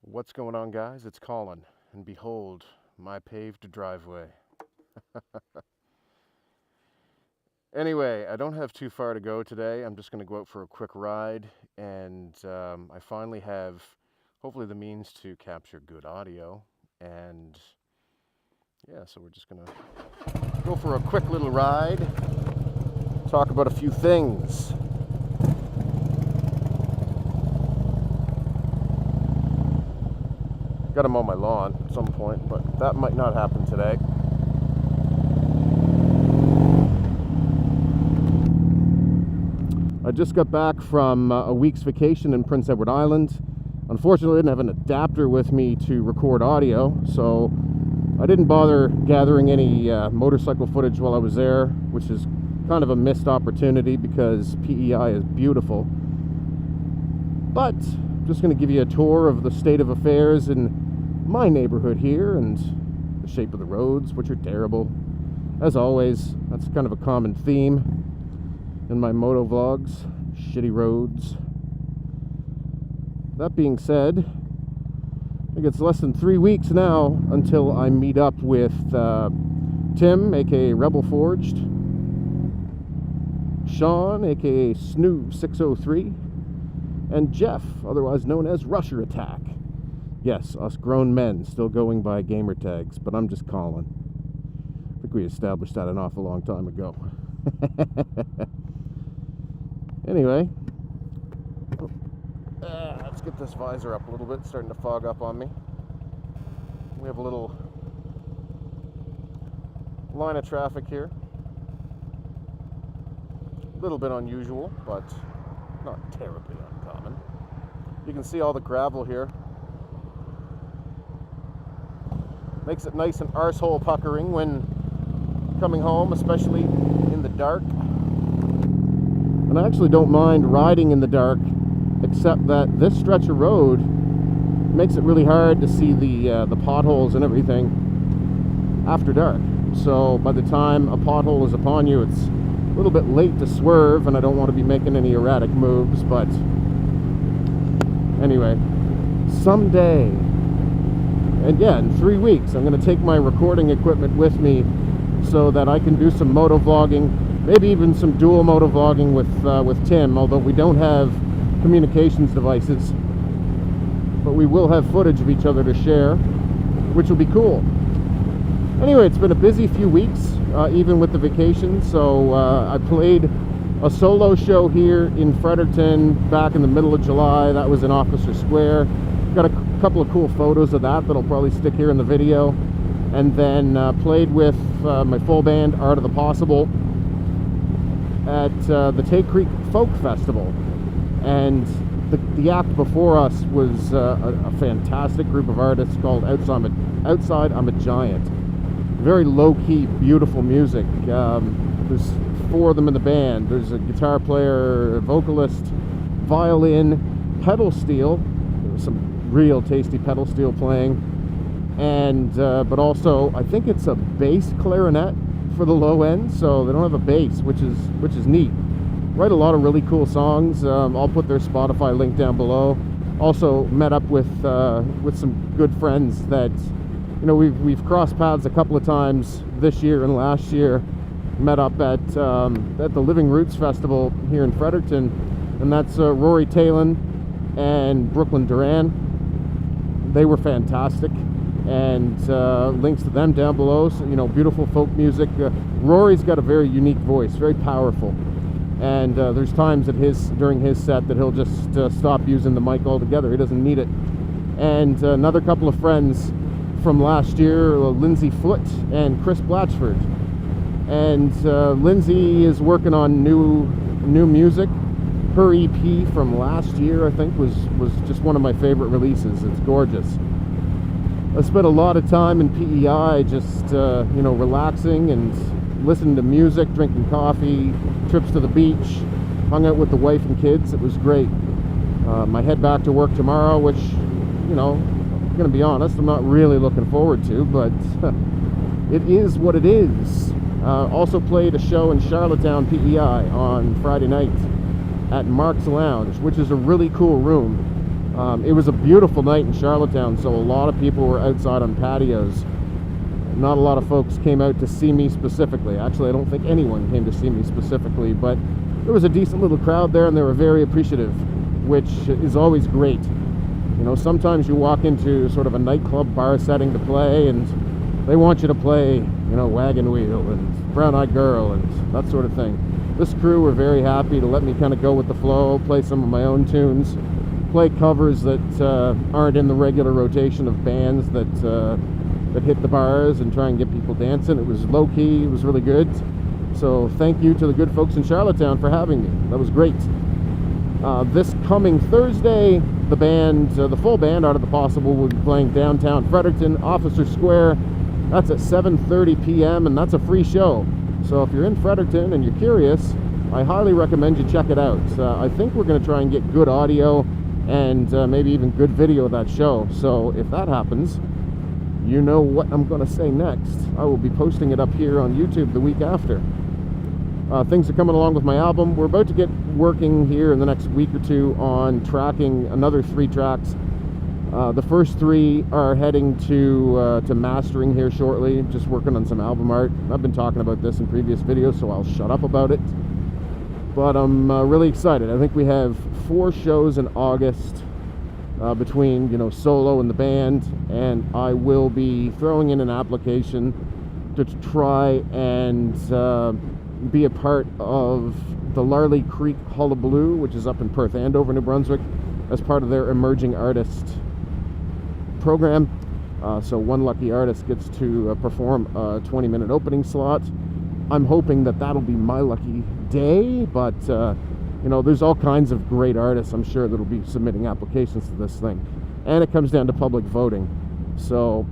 What's going on, guys? It's Colin, and behold, my paved driveway. Anyway, I don't have too far to go today. I'm just going to go out for a quick ride, and I finally have, hopefully, the means to capture good audio. And yeah, so we're just going to go for a quick little ride, talk about a few things. Got to mow my lawn at some point, but that might not happen today. I just got back from a week's vacation in Prince Edward Island. Unfortunately, I didn't have an adapter with me to record audio, so I didn't bother gathering any motorcycle footage while I was there, which is kind of a missed opportunity because PEI is beautiful. But I'm just going to give you a tour of the state of affairs in my neighborhood here and the shape of the roads, which are terrible. As always, that's kind of a common theme in my motovlogs, shitty roads. That being said, I think it's less than 3 weeks now until I meet up with Tim, aka Rebel Forged, Sean, aka Snoo603, and Jeff, otherwise known as Rusher Attack. Yes, us grown men still going by gamer tags, but I'm just Colin. I think we established that an awful long time ago. Anyway, let's get this visor up a little bit. It's starting to fog up on me. We have a little line of traffic here. A little bit unusual, but not terribly uncommon. You can see all the gravel here. Makes it nice and arsehole puckering when coming home, especially in the dark. And I actually don't mind riding in the dark, except that this stretch of road makes it really hard to see the potholes and everything after dark. So by the time a pothole is upon you, it's a little bit late to swerve, and I don't want to be making any erratic moves. But anyway, someday, and yeah, in 3 weeks, I'm going to take my recording equipment with me so that I can do some motovlogging, maybe even some dual motovlogging with Tim, although we don't have communications devices. But we will have footage of each other to share, which will be cool. Anyway, it's been a busy few weeks, even with the vacation. So I played a solo show here in Fredericton back in the middle of July. That was in Officer Square. Got a couple of cool photos of that that'll probably stick here in the video. And then played with my full band, Art of the Possible, at the Tay Creek Folk Festival. And the act before us was a fantastic group of artists called Outside I'm a Giant. Very low-key, beautiful music. There's 4 of them in the band. There's a guitar player, a vocalist, violin, pedal steel. There's some real tasty pedal steel playing, and but also I think it's a bass clarinet for the low end, so they don't have a bass, which is neat. Write a lot of really cool songs. I'll put their Spotify link down below. Also met up with some good friends that, you know, we've crossed paths a couple of times this year and last year. Met up at the Living Roots Festival here in Fredericton, and that's Rory Talon and Brooklyn Duran. They were fantastic, and links to them down below. So, you know, beautiful folk music. Rory's got a very unique voice, very powerful, and there's times during his set that he'll just stop using the mic altogether. He doesn't need it. And another couple of friends from last year, Lindsay Foote and Chris Blatchford. And Lindsay is working on new music. Her EP from last year, I think, was just one of my favorite releases. It's gorgeous. I spent a lot of time in PEI just, you know, relaxing and listening to music, drinking coffee, trips to the beach, hung out with the wife and kids. It was great. I head back to work tomorrow, which, you know, I'm going to be honest, I'm not really looking forward to, but it is what it is. Also played a show in Charlottetown, PEI on Friday night at Mark's Lounge, which is a really cool room. It was a beautiful night in Charlottetown, so a lot of people were outside on patios. Not a lot of folks came out to see me specifically. Actually, I don't think anyone came to see me specifically, but there was a decent little crowd there, and they were very appreciative, which is always great. You know, sometimes you walk into sort of a nightclub bar setting to play, and they want you to play, you know, Wagon Wheel and Brown Eyed Girl and that sort of thing. This crew were very happy to let me kind of go with the flow, play some of my own tunes, play covers that aren't in the regular rotation of bands that hit the bars, and try and get people dancing. It was low-key, it was really good. So thank you to the good folks in Charlottetown for having me. That was great. This coming Thursday, the band, the full band, Art of the Possible, will be playing downtown Fredericton, Officer Square. That's at 7:30 p.m. and that's a free show. So if you're in Fredericton and you're curious, I highly recommend you check it out. I think we're going to try and get good audio and maybe even good video of that show. So if that happens, you know what I'm going to say next. I will be posting it up here on YouTube the week after. Things are coming along with my album. We're about to get working here in the next week or two on tracking another 3 tracks. The first 3 are heading to mastering here shortly, just working on some album art. I've been talking about this in previous videos, so I'll shut up about it. But I'm really excited. I think we have 4 shows in August between, you know, solo and the band, and I will be throwing in an application to try and be a part of the Larley Creek Hullabaloo, which is up in Perth Andover, New Brunswick, as part of their emerging artist program. So one lucky artist gets to perform a 20-minute opening slot. I'm hoping that that'll be my lucky day, but you know, there's all kinds of great artists, I'm sure, that'll be submitting applications to this thing, and it comes down to public voting, so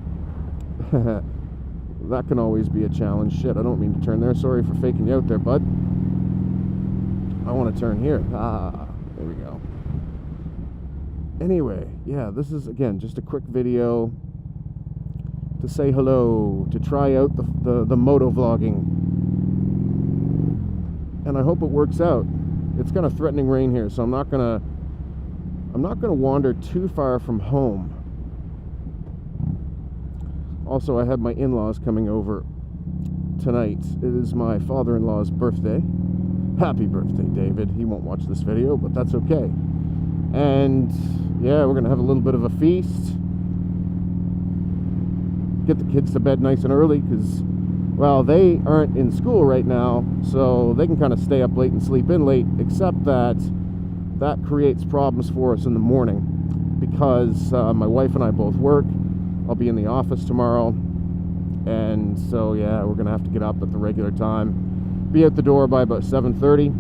that can always be a challenge. Shit, I don't mean to turn there. Sorry for faking you out there, bud. I want to turn here. There we go. Anyway, yeah, this is, again, just a quick video to say hello, to try out the motovlogging, and I hope it works out. It's kind of threatening rain here, so I'm not gonna wander too far from home. Also, I have my in-laws coming over tonight. It is my father-in-law's birthday. Happy birthday, David. He won't watch this video, but that's okay. And yeah, we're gonna have a little bit of a feast. Get the kids to bed nice and early, because, well, they aren't in school right now, so they can kind of stay up late and sleep in late, except that creates problems for us in the morning, because my wife and I both work. I'll be in the office tomorrow, and so yeah, we're gonna have to get up at the regular time, be out the door by about 7:30.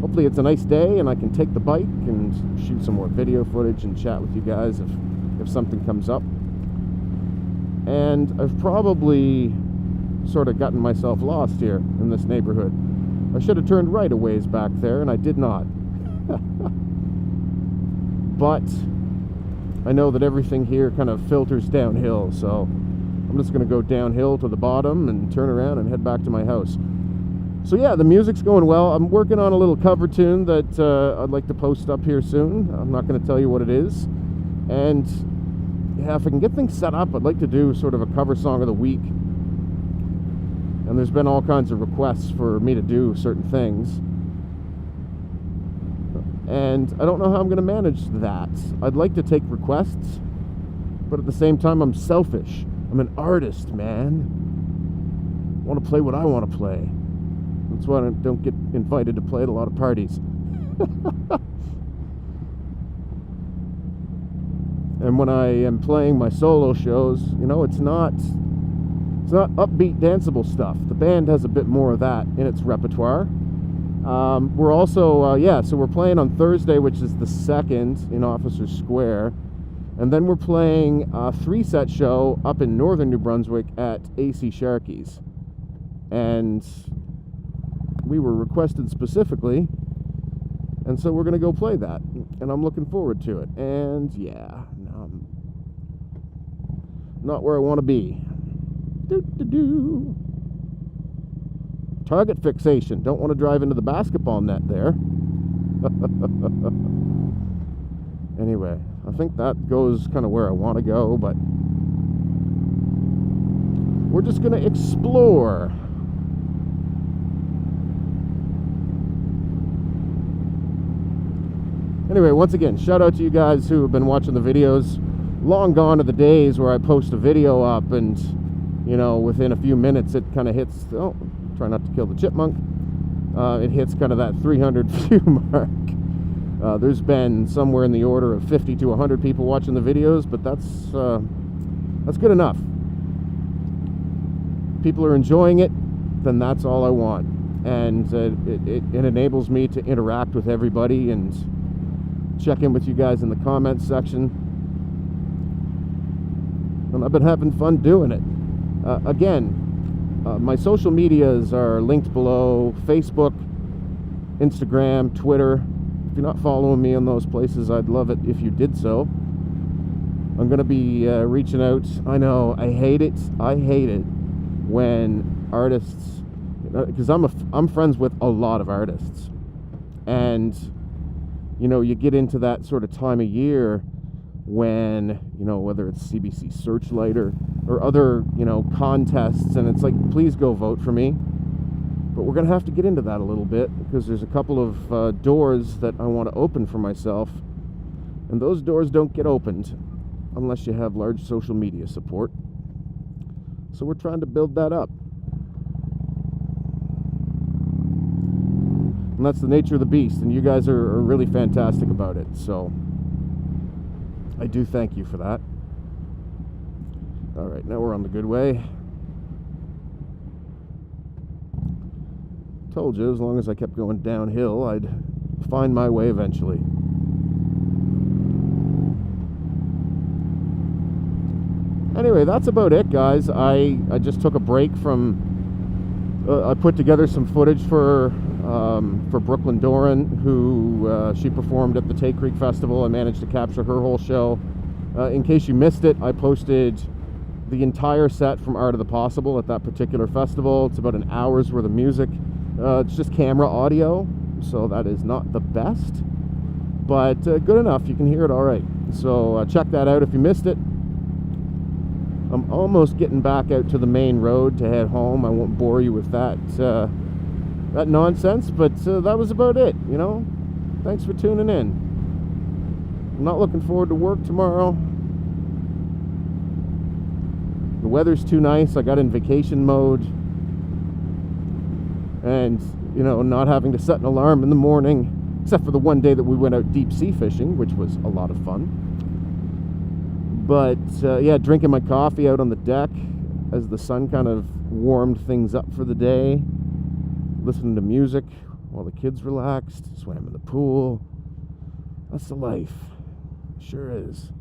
Hopefully it's a nice day and I can take the bike and shoot some more video footage and chat with you guys if something comes up. And I've probably sort of gotten myself lost here in this neighborhood. I should have turned right a ways back there, and I did not. But I know that everything here kind of filters downhill, so I'm just going to go downhill to the bottom and turn around and head back to my house. So yeah, the music's going well. I'm working on a little cover tune that I'd like to post up here soon. I'm not going to tell you what it is. And yeah, if I can get things set up, I'd like to do sort of a cover song of the week. And there's been all kinds of requests for me to do certain things. And I don't know how I'm going to manage that. I'd like to take requests, but at the same time, I'm selfish. I'm an artist, man. I want to play what I want to play. That's why I don't get invited to play at a lot of parties. And when I am playing my solo shows, you know, it's not upbeat, danceable stuff. The band has a bit more of that in its repertoire. We're also, so we're playing on Thursday, which is the 2nd, in Officer Square. And then we're playing a 3-set show up in northern New Brunswick at AC Sharkey's. And we were requested specifically, and so we're going to go play that. And I'm looking forward to it. And yeah, not where I want to be. Target fixation. Don't want to drive into the basketball net there. Anyway, I think that goes kind of where I want to go, but we're just going to explore. Anyway, once again, shout out to you guys who have been watching the videos. Long gone are the days where I post a video up and, you know, within a few minutes it kind of hits, oh, try not to kill the chipmunk. It hits kind of that 300 view mark. There's been somewhere in the order of 50 to 100 people watching the videos, but that's good enough. People are enjoying it, then that's all I want. And it enables me to interact with everybody and check in with you guys in the comments section. And I've been having fun doing it. Again, my social medias are linked below: Facebook, Instagram, Twitter. If you're not following me on those places, I'd love it if you did so. I'm going to be reaching out. I know, I hate it when artists, because I'm friends with a lot of artists, and you know, you get into that sort of time of year when, you know, whether it's CBC Searchlight or other, you know, contests, and it's like, please go vote for me. But we're going to have to get into that a little bit, because there's a couple of doors that I want to open for myself, and those doors don't get opened unless you have large social media support. So we're trying to build that up. And that's the nature of the beast, and you guys are really fantastic about it, so I do thank you for that. Alright, now we're on the good way. Told you, as long as I kept going downhill, I'd find my way eventually. Anyway, that's about it, guys. I just took a break from... I put together some footage for Brooklyn Doran, who she performed at the Tay Creek Festival. I managed to capture her whole show. In case you missed it, I posted the entire set from Art of the Possible at that particular festival. It's about an hour's worth of music. It's just camera audio, so that is not the best, but good enough. You can hear it all right. So check that out if you missed it. I'm almost getting back out to the main road to head home. I won't bore you with that nonsense, but that was about it, you know. Thanks for tuning in. I'm not looking forward to work tomorrow. The weather's too nice. I got in vacation mode. And, you know, not having to set an alarm in the morning, except for the one day that we went out deep sea fishing, which was a lot of fun. But, yeah, drinking my coffee out on the deck as the sun kind of warmed things up for the day. Listening to music while the kids relaxed, swam in the pool. That's the life. Sure is.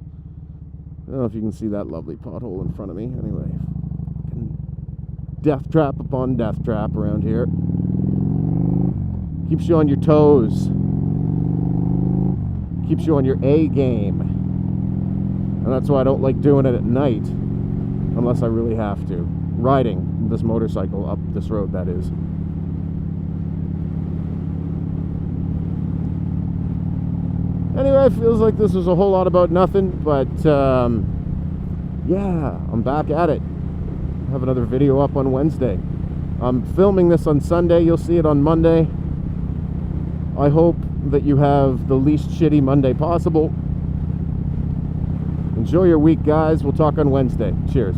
I don't know if you can see that lovely pothole in front of me. Anyway, death trap upon death trap around here. Keeps you on your toes. Keeps you on your A game. And that's why I don't like doing it at night, unless I really have to. Riding this motorcycle up this road, that is. Anyway, it feels like this was a whole lot about nothing, but yeah, I'm back at it. I have another video up on Wednesday. I'm filming this on Sunday. You'll see it on Monday. I hope that you have the least shitty Monday possible. Enjoy your week, guys. We'll talk on Wednesday. Cheers.